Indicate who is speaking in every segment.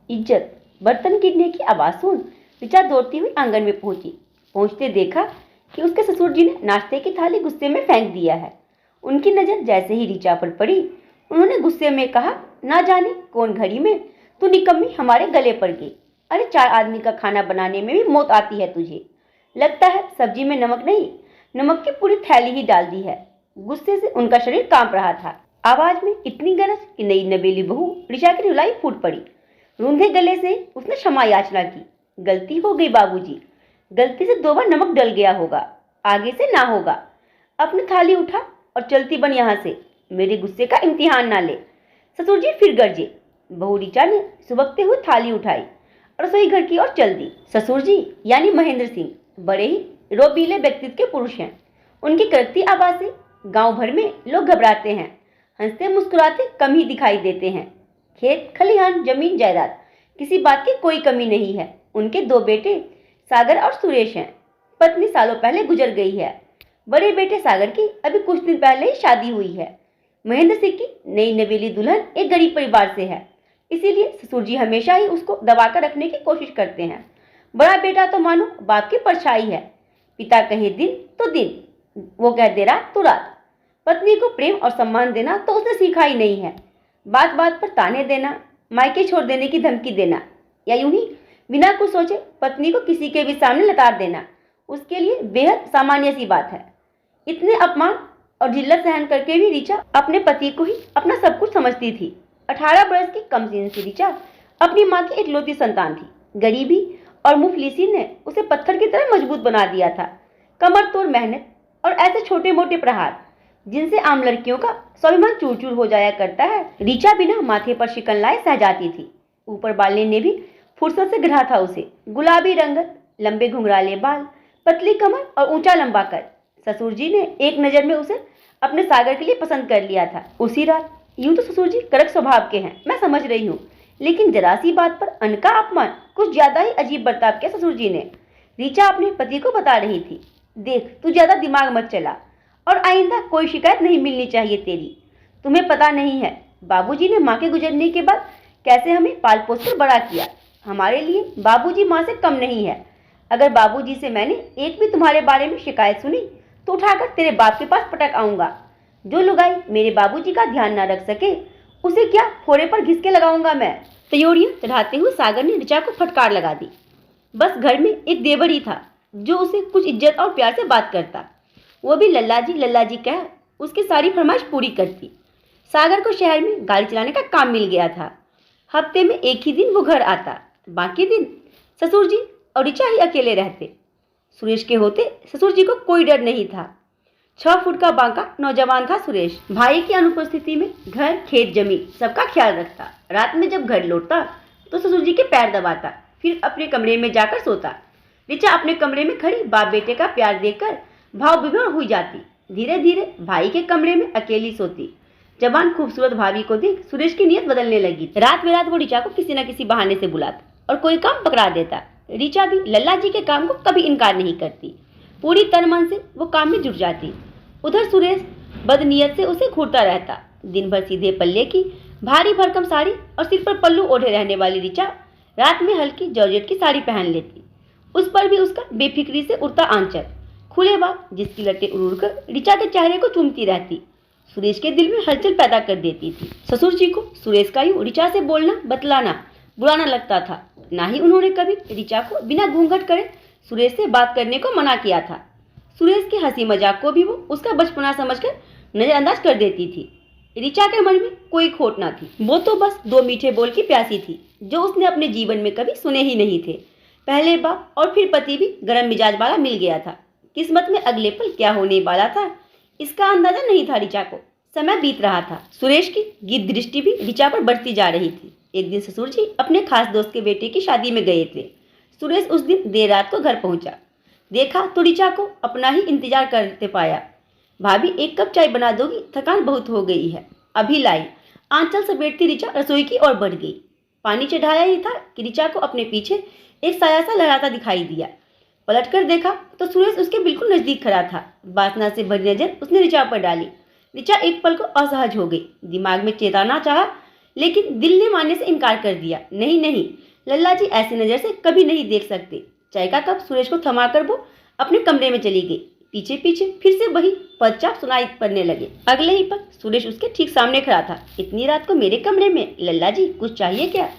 Speaker 1: इज्जत। बर्तन गिरने की आवाज सुन ऋचा दौड़ती हुई आंगन में पहुंची। पहुंचते देखा कि उसके ससुर जी ने नाश्ते की थाली गुस्से में फेंक दिया है। उनकी नजर जैसे ही ऋचा पर पड़ी, उन्होंने गुस्से में कहा, ना जाने कौन घड़ी में तू निकम्मी हमारे गले पड़ गई। अरे 4 आदमी का खाना बनाने में भी मौत आती है तुझे। लगता है सब्जी में नमक नहीं, नमक की पूरी थैली ही डाल दी है। गुस्से से उनका शरीर कांप रहा था। आवाज में इतनी गरज कि नई नवेली बहू ऋचा की रुलाई फूट पड़ी। रूंधे गले से उसने क्षमा याचना की। गलती हो गई बाबूजी, गलती से 2 बार नमक डल गया होगा, आगे से ना होगा। अपनी थाली उठा और चलती बन यहाँ से, मेरे गुस्से का इम्तिहान ना ले। ससुर जी फिर गरजे। बहू ऋचा ने सुबकते हुए थाली उठाई और रसोई घर की ओर चल दी। ससुर जी यानी महेंद्र सिंह बड़े ही रोबीले व्यक्तित्व के पुरुष हैं। उनकी करती आवाज से गांव भर में लोग घबराते हैं, हंसते मुस्कुराते कम ही दिखाई देते हैं। खेत खलिहान जमीन जायदाद किसी बात की कोई कमी नहीं है। उनके 2 बेटे सागर और सुरेश हैं। पत्नी सालों पहले गुजर गई है। बड़े बेटे सागर की अभी कुछ दिन पहले ही शादी हुई है। महेंद्र सिंह की नई नवेली दुल्हन एक गरीब परिवार से है, इसीलिए ससुर जी हमेशा ही उसको दबाकर रखने की कोशिश करते हैं। बड़ा बेटा तो मानो बाप की परछाई है। पिता कहे दिन तो दिन, वो कह दे रात तो रात। पत्नी को प्रेम और सम्मान देना तो उसने सीखा ही नहीं है। बात बात पर ताने देना, मायके छोड़ देने की धमकी देना, या यूं ही बिना कुछ सोचे पत्नी को किसी के भी सामने लताड़ देना उसके लिए बेहद सामान्य सी बात है। इतने अपमान और जिल्लत सहन करके भी ऋचा अपने पति को ही अपना सब कुछ समझती थी। 18 बरस की कमसीन सी ऋचा अपनी माँ की इकलौती संतान थी। गरीबी और मुफलिसी ने उसे पत्थर की तरह मजबूत बना दिया था। कमर तोड़ मेहनत और ऐसे छोटे मोटे प्रहार जिनसे आम लड़कियों का स्वाभिमान चूर चूर हो जाया करता है, ऋचा बिना माथे पर शिकन लाए सह जाती थी। ऊपर वाले ने भी फुर्सत से गढ़ा था उसे। गुलाबी रंगत, लंबे घुंघराले बाल, पतली कमर और ऊंचा लंबा कद। ससुर जी ने एक नजर में उसे अपने सागर के लिए पसंद कर लिया था उसी रात। यूं तो ससुर जी कड़क स्वभाव के हैं, मैं समझ रही हूँ, लेकिन जरा सी बात पर अनका अपमान, कुछ ज्यादा ही अजीब बर्ताव किया ससुर जी ने। ऋचा अपने पति को बता रही थी, देख तू ज्यादा दिमाग मत चला और आइंदा कोई शिकायत नहीं मिलनी चाहिए तेरी। तुम्हें पता नहीं है बाबूजी ने माँ के गुजरने के बाद कैसे हमें पाल पोस कर बड़ा किया। हमारे लिए बाबूजी माँ से कम नहीं है। अगर बाबूजी से मैंने एक भी तुम्हारे बारे में शिकायत सुनी तो उठाकर तेरे बाप के पास पटक आऊंगा। जो लुगाई मेरे बाबूजी का ध्यान न रख सके उसे क्या फोड़े पर घिसके लगाऊंगा मैं। तैयोरियां चढ़ाते हुए सागर ने ऋचा को फटकार लगा दी। बस घर में एक देवर ही था जो उसे कुछ इज्जत और प्यार से बात करता, वो भी लल्ला जी कह उसकी सारी फरमाइश पूरी करती। सागर को शहर में गाड़ी चलाने का काम मिल गया था। हफ्ते में एक ही दिन वो घर आता, बाकी दिन ससुर जी और ऋचा ही अकेले रहते। सुरेश के होते ससुर जी को कोई डर नहीं था। 6 फुट का बांका नौजवान था सुरेश। भाई की अनुपस्थिति में घर खेत जमीन सबका ख्याल रखता। रात में जब घर लौटता तो ससुर जी के पैर दबाता, फिर अपने कमरे में जाकर सोता। ऋचा अपने कमरे में खड़ी बाप बेटे का प्यार देखकर भाव विभोर हुई जाती। धीरे धीरे भाई के कमरे में अकेली सोती। जवान खूबसूरत भाभी को देख सुरेश की नीयत बदलने लगी। रात बेरात वो ऋचा को किसी न किसी बहाने से बुलाता और कोई काम पकड़ा देता। ऋचा भी लल्ला जी के काम को कभी इनकार नहीं करती। पूरी तन मन से वो काम में जुट जाती। उधर सुरेश बदनीयत से उसे घूरता रहता। दिन भर सीधे पल्ले की भारी भरकम साड़ी और सिर पर पल्लू ओढ़े रहने वाली ऋचा रात में हल्की जॉर्जेट की साड़ी पहन लेती। उस पर भी उसका बेफिक्री से उड़ता आंचल, खुले बाल जिसकी लटें उड़कर ऋचा के चेहरे को चूमती रहती, सुरेश के दिल में हलचल पैदा कर देती थी। ससुर जी को सुरेश का यूं ऋचा से बोलना बतलाना बुरा न लगता था। ना ही उन्होंने कभी ऋचा को बिना घूंघट करे सुरेश से बात करने को मना किया था। सुरेश के हंसी मजाक को भी वो उसका बचपना समझकर नजरअंदाज कर देती थी। ऋचा के मन में कोई खोट ना थी। वो तो बस 2 मीठे बोल की प्यासी थी जो उसने अपने जीवन में कभी सुने ही नहीं थे। पहले बाप और फिर पति भी गर्म मिजाज वाला मिल गया था। किस्मत में अगले पल क्या होने वाला था इसका अंदाजा नहीं था ऋचा को। समय बीत रहा था। सुरेश की गिद्ध दृष्टि भी ऋचा पर बढ़ती जा रही थी। एक दिन ससुर जी अपने खास दोस्त के बेटे की शादी में गए थे। सुरेश उस दिन देर रात को घर पहुंचा। देखा तो ऋचा को अपना ही इंतजार करते पाया। भाभी 1 कप चाय बना दोगी, थकान बहुत हो गई है। अभी लाई। आंचल समेटती ऋचा रसोई की ओर बढ़ गई। पानी चढ़ाया ही था कि ऋचा को अपने पीछे एक साया सा लहराता दिखाई दिया। पलटकर देखा तो सुरेश उसके बिल्कुल नजदीक खड़ा था। वासना से भरी नजर उसने ऋचा पर डाली। ऋचा एक पल को असहज हो गई। दिमाग में चेताना चाहा, लेकिन दिल ने मानने से इनकार कर दिया। नहीं नहीं, लल्ला जी ऐसी नज़र से कभी नहीं देख सकते। चाय का कप सुरेश को थमाकर वो अपने कमरे में चली गई। पीछे पीछे फिर से वही पदचाप सुनाई पड़ने लगे। अगले ही पल सुरेश उसके ठीक सामने खड़ा था। इतनी रात को मेरे कमरे में? लल्ला जी कुछ चाहिए क्या?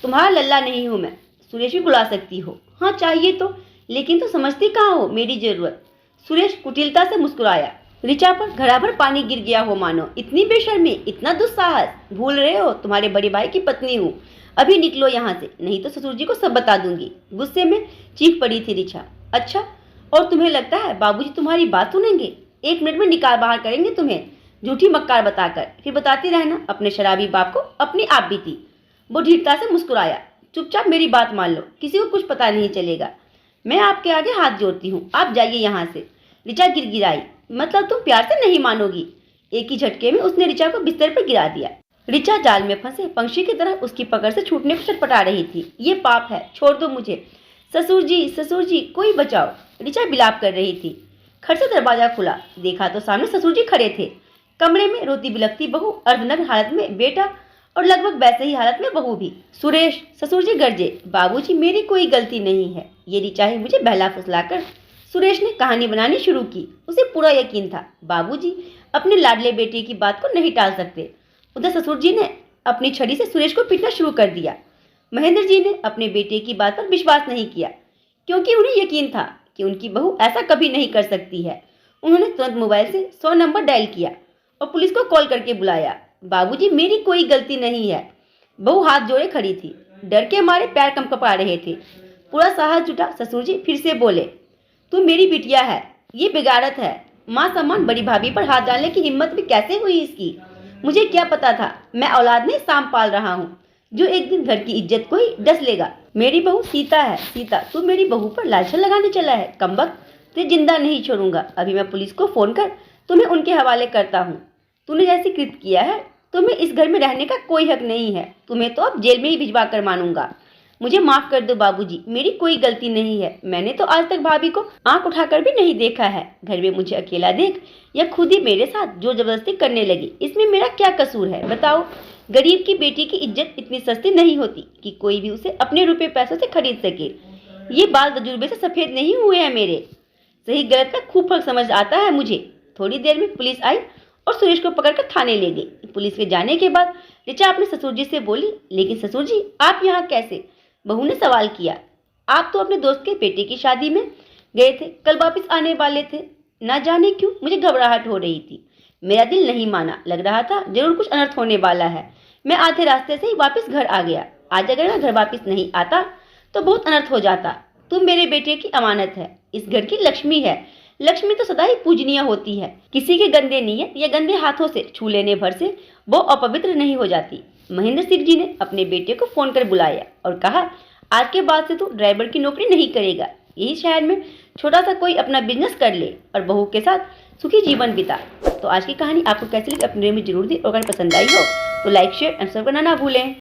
Speaker 1: तुम्हारा लल्ला नहीं हूँ मैं, सुरेश भी बुला सकती हो। हाँ चाहिए तो, लेकिन तो समझती कहाँ हो मेरी जरूरत। सुरेश कुटिलता से मुस्कुराया। ऋचा पर घड़ा भर पानी गिर गया हो मानो। इतनी बेशर्मी, इतना दुस्साहस। भूल रहे हो तुम्हारे बड़े भाई की पत्नी हूँ। अभी निकलो यहाँ से, नहीं तो ससुर जी को सब बता दूंगी। गुस्से में चीख पड़ी थी ऋचा। अच्छा, और तुम्हें लगता है बाबूजी तुम्हारी बात सुनेंगे? 1 मिनट में निकाल बाहर करेंगे तुम्हें, झूठी मक्कार बताकर। फिर बताती रहना अपने शराबी बाप को अपनी आप भी थी। वो ढीठता से मुस्कुराया। चुपचाप मेरी बात मान लो, किसी को कुछ पता नहीं चलेगा। मैं आपके आगे हाथ जोड़ती हूँ, आप जाइए यहाँ से। ऋचा गिड़गिड़ाई। मतलब तुम प्यार से नहीं मानोगी? एक ही झटके में उसने ऋचा को बिस्तर पर गिरा दिया। ऋचा जाल में फंसे पंछी की तरह उसकी पकड़ से छूटने को छटपटा रही थी। ये पाप है, छोड़ दो मुझे। ससुर जी कोई बचाओ। ऋचा बिलाप कर रही थी। खट से दरवाजा खुला। देखा तो सामने ससुर जी खड़े थे। कमरे में रोती बिलखती बहू, अर्धनग्न हालत में बेटा और लगभग वैसे ही हालत में बहू भी। सुरेश, ससुर जी गरजे। बाबूजी मेरी कोई गलती नहीं है, ये ऋचा ही मुझे बहला फुसलाकर। सुरेश ने कहानी बनानी शुरू की। उसे पूरा यकीन था बाबूजी अपने लाडले बेटे की बात को नहीं टाल सकते। उधर ससुर जी ने अपनी छड़ी से सुरेश को पीटना शुरू कर दिया। महेंद्र जी ने अपने बेटे की बात पर विश्वास नहीं किया, क्योंकि उन्हें यकीन था कि उनकी बहू ऐसा कभी नहीं कर सकती है। उन्होंने तुरंत मोबाइल से 100 नंबर डायल किया और पुलिस को कॉल करके बुलाया। बाबूजी मेरी कोई गलती नहीं है। बहू हाथ जोड़े खड़ी थी, डर के मारे पैर कंपकपा रहे थे। पूरा साहस जुटा। ससुर जी फिर से बोले, तू मेरी बिटिया है, ये बिगाड़त है। माँ सम्मान बड़ी भाभी पर हाथ डालने की हिम्मत भी कैसे हुई इसकी? मुझे क्या पता था, मैं औलाद नहीं सांप पाल रहा हूँ जो एक दिन घर की इज्जत को ही डस लेगा। मेरी बहू सीता है। सीता, तू मेरी बहू पर लालछन लगाने चला है? कमबख्त, तुझे जिंदा नहीं छोड़ूंगा। अभी मैं पुलिस को फोन कर तुम्हें उनके हवाले करता हूँ। तूने जैसे कृत्य किया है, तुम्हें इस घर में रहने का कोई हक नहीं है। तुम्हें तो अब जेल में ही भिजवा कर मानूंगा। मुझे माफ कर दो बाबूजी, मेरी कोई गलती नहीं है। मैंने तो आज तक भाभी को आंख उठाकर भी नहीं देखा है। घर में मुझे अकेला देख या खुद ही मेरे साथ जो जबरदस्ती करने लगी, इसमें मेरा क्या कसूर है बताओ? गरीब की बेटी की इज्जत इतनी सस्ती नहीं होती कि कोई भी उसे अपने रुपए पैसों से खरीद सके। ये बाल तजुर्बे से सफेद नहीं हुए हैं मेरे। सही गलत का खूब फर्क समझ आता है मुझे। थोड़ी देर में पुलिस आई और सुरेश को पकड़कर थाने ले गई। पुलिस के जाने के बाद ऋचा अपने ससुर जी से बोली, लेकिन ससुर जी आप यहाँ कैसे? बहू ने सवाल किया। आप तो अपने दोस्त के बेटे की शादी में गए थे, कल वापस आने वाले थे। ना जाने क्यों मुझे घबराहट हो रही थी। मेरा दिल नहीं माना, लग रहा था जरूर कुछ अनर्थ होने वाला है। मैं आधे रास्ते से ही वापस घर आ गया। आज अगर मैं घर वापस नहीं आता तो बहुत अनर्थ हो जाता। तुम मेरे बेटे की अमानत है, इस घर की लक्ष्मी है। लक्ष्मी तो सदा ही पूजनीय होती है। किसी के गंदे नीयत या गंदे हाथों से छू लेने भर से वो अपवित्र नहीं हो जाती। महेंद्र सिंह जी ने अपने बेटे को फोन कर बुलाया और कहा, आज के बाद से तू ड्राइवर की नौकरी नहीं करेगा। यही शहर में छोटा सा कोई अपना बिजनेस कर ले और बहू के साथ सुखी जीवन बिता। तो आज की कहानी आपको कैसी लगी अपने में जरूर दी। अगर पसंद आई हो तो लाइक शेयर एंड सब्सक्राइब करना ना भूलें।